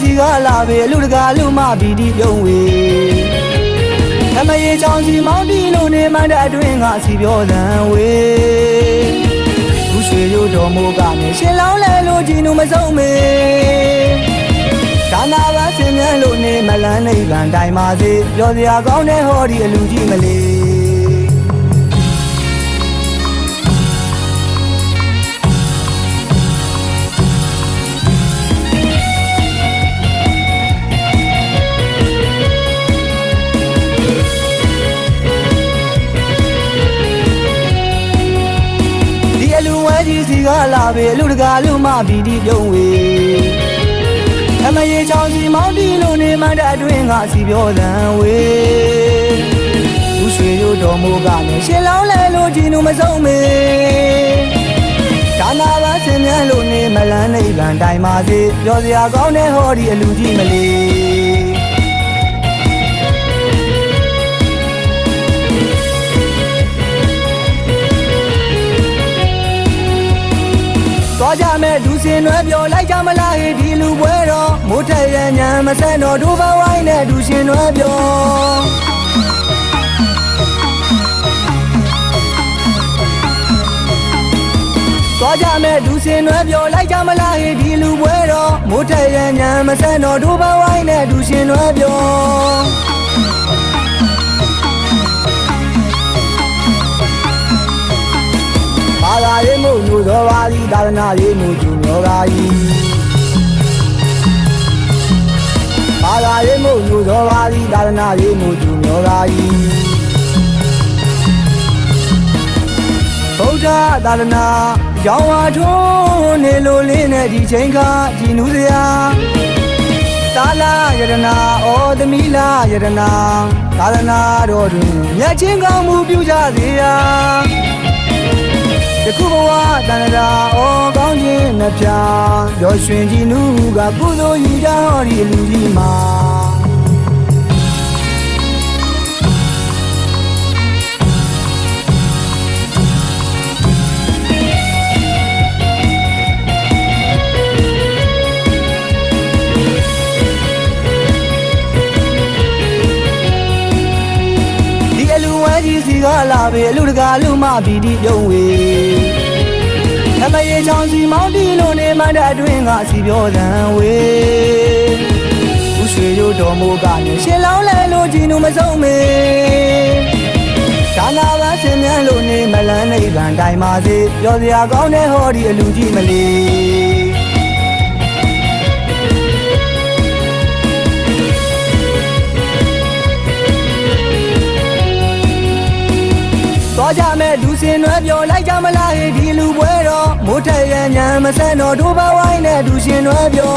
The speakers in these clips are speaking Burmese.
စီကလာပဲလူတကာလူမပီတိပြုံးဝေအမရေချောင်းစီမောင်းတီလုံးနေမှတဲ့အတွင်းကစီပြောသံဝေဘူးရွှေရိုးတော်မိုးကနေရှင်လောင်းလဲလို့ကြည်နူမဆုံးမေဒါနာပါစင်မြန်းလို့နေမလန်းနိဗ္ဗာန်တိုင်ပါစေပြောစရာကောင်းတဲ့ဟောဒီအလူကြီးမလေးကြီးစီကလာပဲလူတကာလူမပီတိပြုံးဝေအမရေချောင်းစီမောင်းတီလုံးနေမှတဲ့အတွင်းကစီပြောသံဝေဘူးရွှေရိုးတော်မိုးကနေရှင်လောင်းလဲလို့ကြည်နူမဆုံးမေဒါနာပါစင်မြန်းလို့နေမလန်းနိဗ္ဗာန်တိုင်ပါစေပြောစရာကောင်းတဲ့ဟောဒီအလူကြီးမလေးသွားကြမဲ့ဒူစင်နွယ်ပြောလိုက်ကြမလားဟေဒီလူပွဲတော်မိုးထက်ရညံမဆက်တော့ဒူပဝိုင်းနဲ့ဒူရှင်နွယ်ပြောသွားကြမဲ့ဒူစင်နွယ်ပြောလိုက်ကြမလားဟေဒီလူပွဲတော်မိုးထက်ရညံမဆက်တော့ဒူပဝိုင်းနဲ့ဒူရှင်နွယ်ပြောဘာသာရေးမှုညိုသောပါသည်သာသနာရေးမှုကျူမျောပါ၏ဘာသာရေးမှုညိုသောပါသည်သာသနာရေးမှုကျူမျောပါ၏ဗုဒ္ဓသာသနာရောင်ဝါထွန်းနေလိုလေးနဲ့ဒီချိန်ခါကြည်နူးစရာသာလာယတနာဩသမီလာယတနာသာသနာတော်တွင်မြတ်ချင်းကောင်းမှုပြုကြစေရာတခုဘဝတန်ရာဩကောင်းခြင်းနှပြရောရွှင်ကြည်နူးကကုသိုလ်ယူကြဟောဒီလူကြီးမှာကြီးစီကလာပဲလူတကာလူမပီတိပြုံးဝေအမရေချောင်းစီမောင်းတီလုံးနေမှတဲ့အတွင်းကစီပြောသံဝေဘူးရွှေရိုးတော်မိုးကနေရှင်လောင်းလဲလို့ကြည်နူမဆုံးမေဒါနာပါစင်မြန်းလို့နေမလန်းနိဗ္ဗာန်တိုင်ပါစေပြောစရာကောင်းတဲ့ဟောဒီအလူကြီးမလေးသွားကြမဲ့ဒူစင်နွယ်ပြောလိုက်ကြမလားဟေဒီလူပွဲတော်မိုးထက်ရညံမဆက်တော့ဒူပဝိုင်းနဲ့ဒူရှင်နွယ်ပြော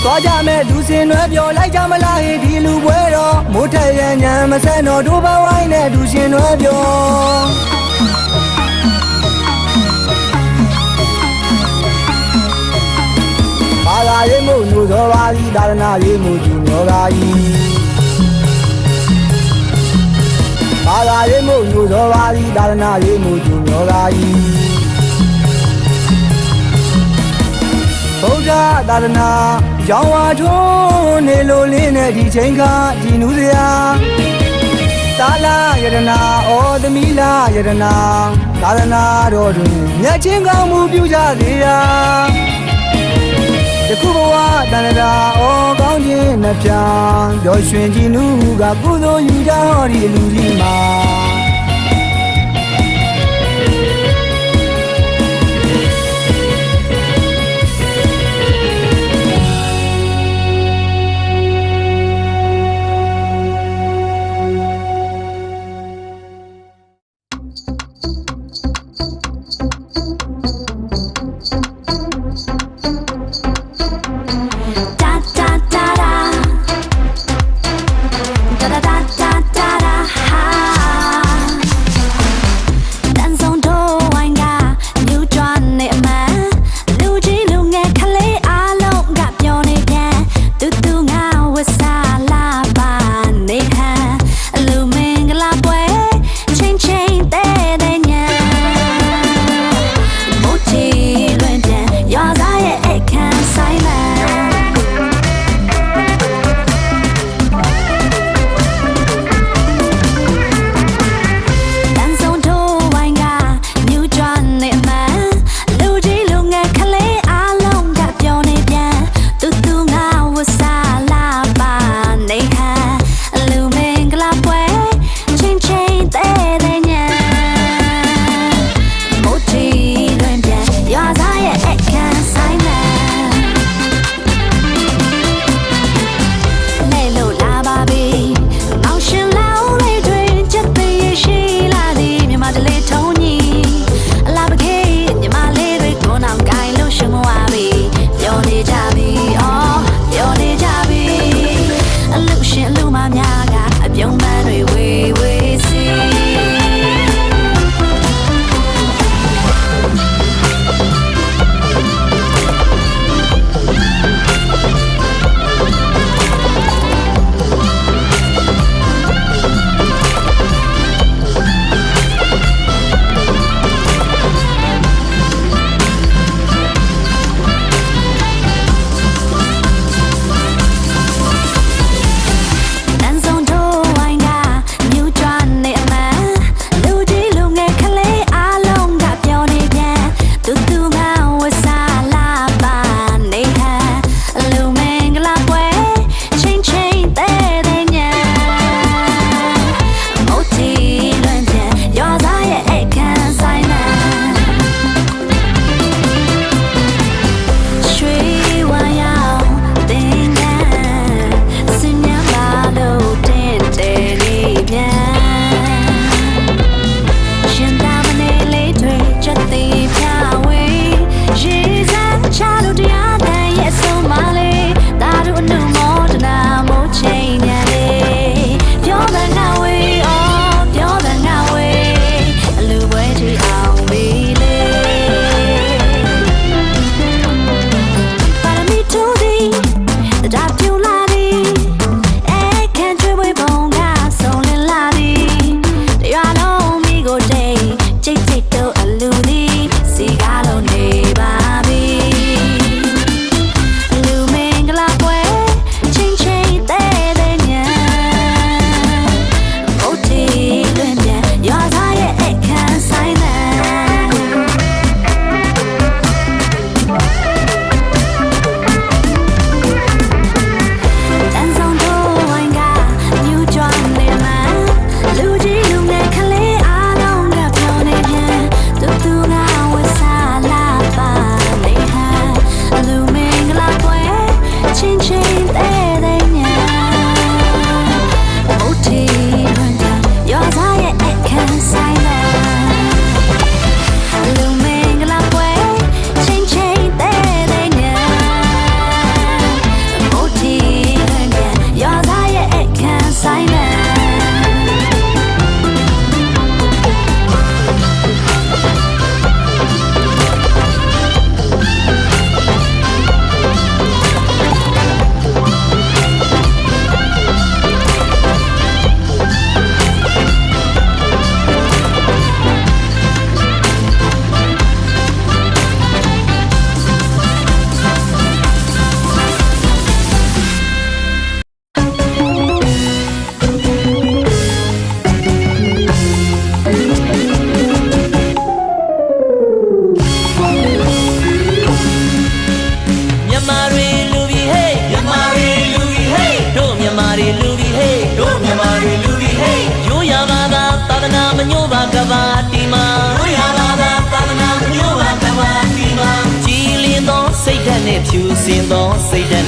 သွားကြမဲ့ဒူစင်နွယ်ပြောလိုက်ကြမလားဟေဒီလူပွဲတော်မိုးထက်ရညံမဆက်တော့ဒူပဝိုင်းနဲ့ဒူရှင်နွယ်ပြောဘာသာရေးမှုညိုသောပါသည်သာသနာရေးမှုကျူမျောပါ၏ဘာသာရေးမှုညိုသောပါသည်သာသနာရေးမှုကျူမျောပါ၏ဗုဒ္ဓသာသနာရောင်ဝါထွန်းနေလိုလေးနဲ့ဒီချိန်ခါကြည်နူးစရာသာလာယတနာဩသမီလာယတနာသာသနာတော်တွင်မြတ်ချင်းကောင်းမှုပြုကြစေရာတခုဘဝတန်ရာဩကောင်းခြင်းနှပြပြောရွှင်ကြည်နူးကကုသိုလ်ယူကြဟောဒီလူကြီးမှာDa da da da da da da da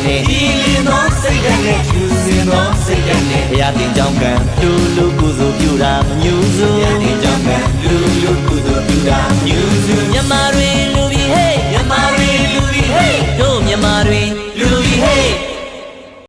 နဲ့ဒီလင်းသောစိတ်ဓာတ်နဲ့ယူစင်သောစိတ်ဓာတ်နဲ့ဘုရားတင်ကြောင်းကံလူလူကုသိုလ်ပြုတာမညူစုဘုရားတင်ကြောင်းကံလူလူကုသိုလ်ပြုတာမညူစုမြမတွေလူပြီးဟေးမြမတွေလူပြီးဟေးတို့မြမတွေလူပြီးဟေး